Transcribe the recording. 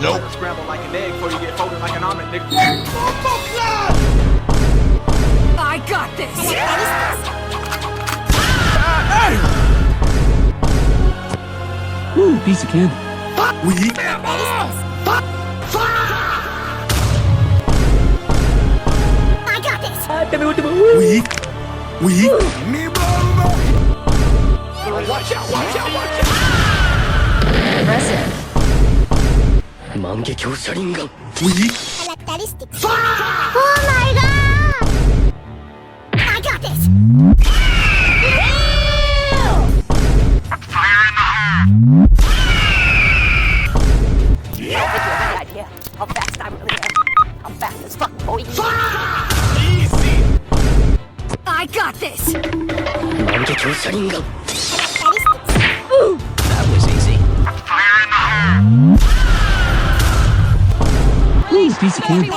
Nope. Scramble like an egg before you get folded like an omelet, nigga. I got this! Ooh, piece of candy. Weak. I got this! Weak. Weak. Watch out, watch out, watch out! Impressive. 万華鏡車輪眼 Weak. Characteristics. Oh my god! I got this! I don't think you have any idea how fast I really am. I'm fast as fuck, boy. Easy! I got this! 万華鏡車輪眼 That was easy. Ooh, piece of candy.